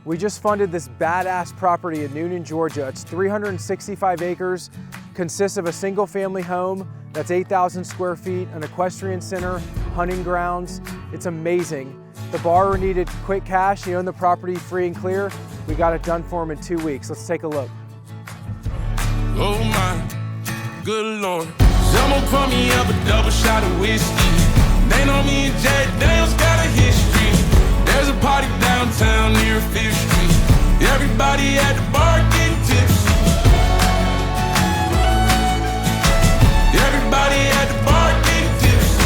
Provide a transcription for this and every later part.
We just funded this badass property in Newnan, Georgia. It's 365 acres, consists of a single family home that's 8,000 square feet, an equestrian center, hunting grounds. It's amazing. The borrower needed quick cash. He owned the property free and clear. We got it done for him in 2 weeks. Let's take a look. Oh my, good Lord. Someone pour me up a double shot of whiskey. They know me and Jack Daniels got a history. There's a party downtown near 5th Street. Everybody at the bar getting tipsy. Everybody at the bar getting tipsy.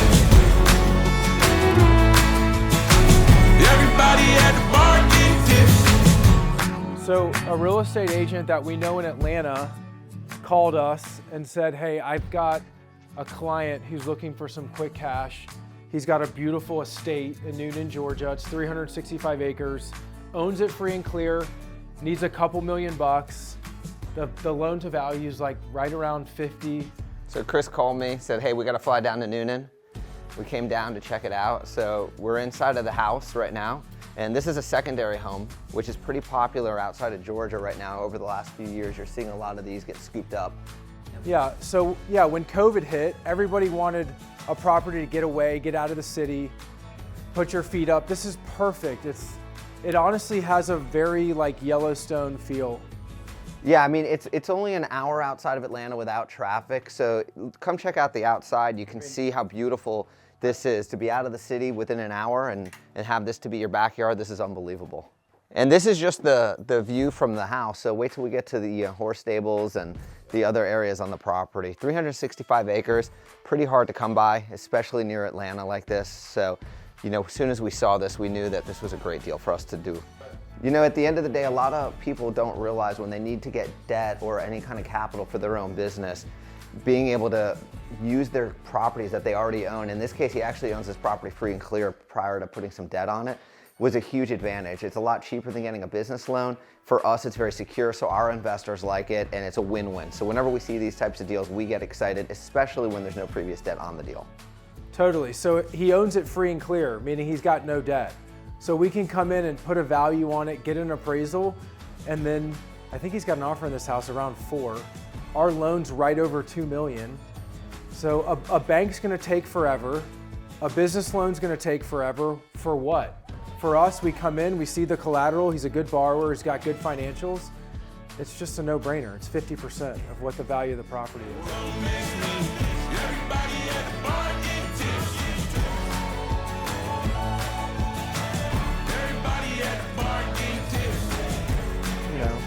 Everybody at the bar getting tipsy. So a real estate agent that we know in Atlanta called us and said, hey, I've got a client who's looking for some quick cash. He's got a beautiful estate in Newnan, Georgia. It's 365 acres, owns it free and clear, needs a couple $1 million. The loan to value is like right around 50. So Chris called me, said, hey, we got to fly down to Newnan. We came down to check it out. So we're inside of the house right now. And this is a secondary home, which is pretty popular outside of Georgia right now. Over the last few years, you're seeing a lot of these get scooped up. Yeah, so yeah, when COVID hit, everybody wanted a property to get away, get out of the city, put your feet up. This is perfect. It honestly has a very like Yellowstone feel. Yeah, I mean, it's only an hour outside of Atlanta without traffic. So come check out the outside. You can see how beautiful this is. To be out of the city within an hour and have this to be your backyard, this is unbelievable. And this is just the view from the house. So wait till we get to the horse stables and the other areas on the property. 365 acres, pretty hard to come by, especially near Atlanta like this. So, you know, as soon as we saw this, we knew that this was a great deal for us to do. You know, at the end of the day, a lot of people don't realize when they need to get debt or any kind of capital for their own business, being able to use their properties that they already own. In this case, he actually owns this property free and clear prior to putting some debt on it. Was a huge advantage. It's a lot cheaper than getting a business loan. For us, it's very secure, so our investors like it, and it's a win-win. So whenever we see these types of deals, we get excited, especially when there's no previous debt on the deal. Totally. So he owns it free and clear, meaning he's got no debt. So we can come in and put a value on it, get an appraisal, and then I think he's got an offer in this house around 4. Our loan's right over 2 million. So a bank's gonna take forever. A business loan's gonna take forever. For what? For us, we come in, we see the collateral, he's a good borrower, he's got good financials. It's just a no-brainer. It's 50% of what the value of the property is. You know.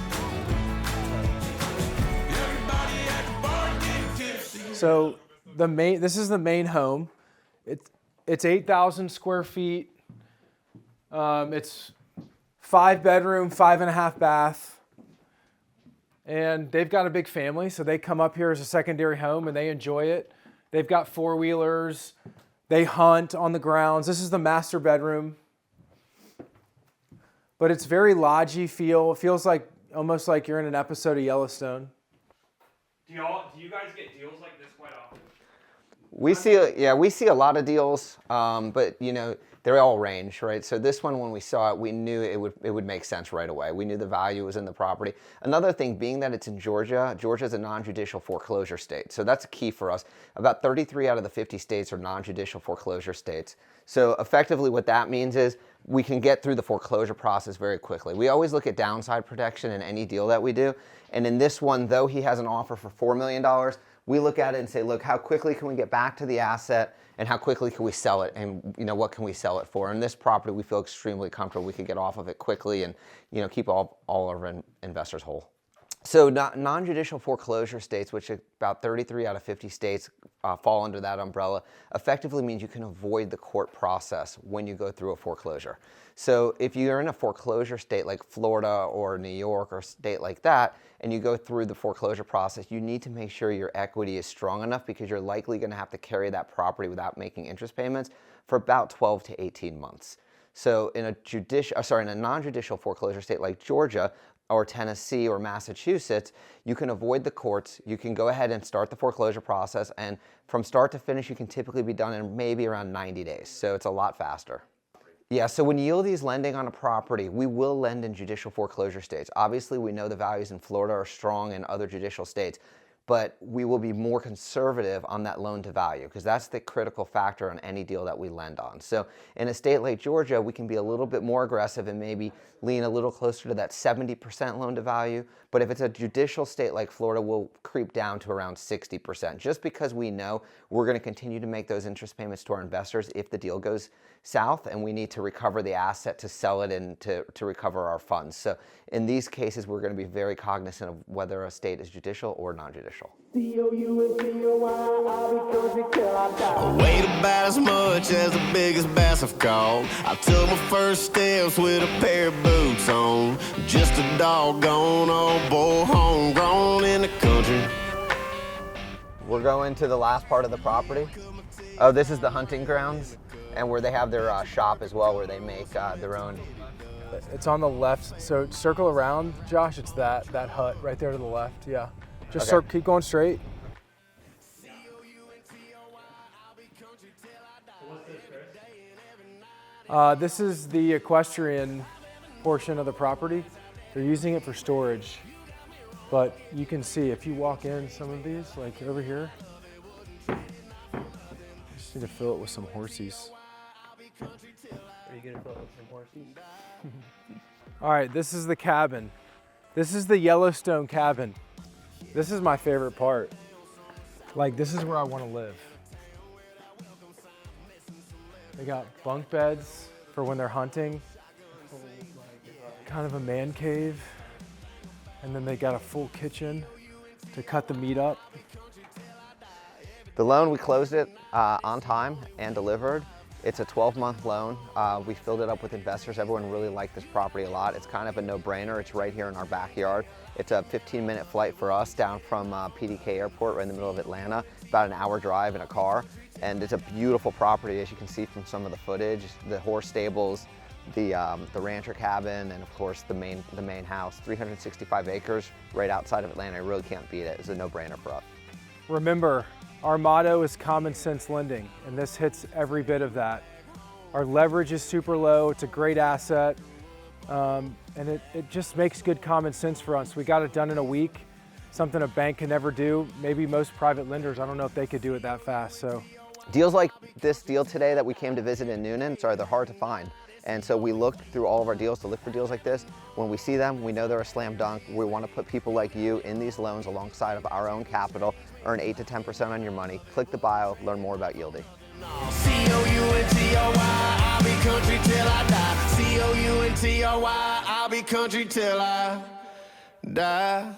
So this is the main home. It's 8,000 square feet. It's 5 bedroom, 5.5 bath. And they've got a big family, so they come up here as a secondary home and they enjoy it. They've got 4-wheelers. They hunt on the grounds. This is the master bedroom. But it's very lodgy feel. It feels like almost like you're in an episode of Yellowstone. Do you guys get deals like this quite often? We see a lot of deals, but you know, they all range, right? So this one, when we saw it, we knew it would make sense right away. We knew the value was in the property. Another thing, being that it's in Georgia, Georgia's a non-judicial foreclosure state. So that's key for us. About 33 out of the 50 states are non-judicial foreclosure states. So effectively what that means is we can get through the foreclosure process very quickly. We always look at downside protection in any deal that we do. And in this one, though he has an offer for $4 million, we look at it and say, look, how quickly can we get back to the asset and how quickly can we sell it, and you know, what can we sell it for? And this property, we feel extremely comfortable we can get off of it quickly and you know, keep all our investors whole. So non-judicial foreclosure states, which about 33 out of 50 states fall under that umbrella, effectively means you can avoid the court process when you go through a foreclosure. So if you're in a foreclosure state like Florida or New York or a state like that, and you go through the foreclosure process, you need to make sure your equity is strong enough because you're likely going to have to carry that property without making interest payments for about 12 to 18 months. So in a non-judicial foreclosure state like Georgia, or Tennessee or Massachusetts, you can avoid the courts. You can go ahead and start the foreclosure process, and from start to finish, you can typically be done in maybe around 90 days. So it's a lot faster. Yeah, so when Yieldy is lending on a property, we will lend in judicial foreclosure states. Obviously, we know the values in Florida are strong in other judicial states, but we will be more conservative on that loan to value because that's the critical factor on any deal that we lend on. So in a state like Georgia, we can be a little bit more aggressive and maybe lean a little closer to that 70% loan to value. But if it's a judicial state like Florida, we'll creep down to around 60%, just because we know we're going to continue to make those interest payments to our investors if the deal goes south and we need to recover the asset to sell it and to recover our funds. So in these cases, we're going to be very cognizant of whether a state is judicial or non-judicial. I weighed about as much as the biggest bass I've caught. I took my first steps with a pair of boots on. Just a doggone old bull, homegrown in the country. We're going to the last part of the property. Oh, this is the hunting grounds, and where they have their shop as well, where they make their own. It's on the left, so circle around, Josh. It's that hut right there to the left. Yeah, just Okay. keep going straight. This is the equestrian portion of the property. They're using it for storage, but you can see if you walk in some of these, like over here, just need to fill it with some horsies. Are you gonna fill it with some horsies? All right, this is the cabin. This is the Yellowstone cabin. This is my favorite part. Like, this is where I want to live. They got bunk beds for when they're hunting, kind of a man cave, and then they got a full kitchen to cut the meat up. The loan, we closed it on time and delivered. It's a 12-month loan. We filled it up with investors. Everyone really liked this property a lot. It's kind of a no-brainer. It's right here in our backyard. It's a 15-minute flight for us down from PDK Airport, right in the middle of Atlanta. About an hour drive in a car. And it's a beautiful property, as you can see from some of the footage. The horse stables, the rancher cabin, and of course the main house. 365 acres right outside of Atlanta. I really can't beat it. It's a no-brainer for us. Remember, our motto is common sense lending, and this hits every bit of that. Our leverage is super low. It's a great asset, and it just makes good common sense for us. We got it done in a week, something a bank can never do. Maybe most private lenders, I don't know if they could do it that fast. So, deals like this deal today that we came to visit in Newnan, they're hard to find. And so we looked through all of our deals to look for deals like this. When we see them, we know they're a slam dunk. We want to put people like you in these loans alongside of our own capital, earn 8 to 10% on your money. Click the bio, learn more about Yieldy. C-O-U-N-T-R-Y, I'll be country till I die. C-O-U-N-T-R-Y, I'll be country till I die.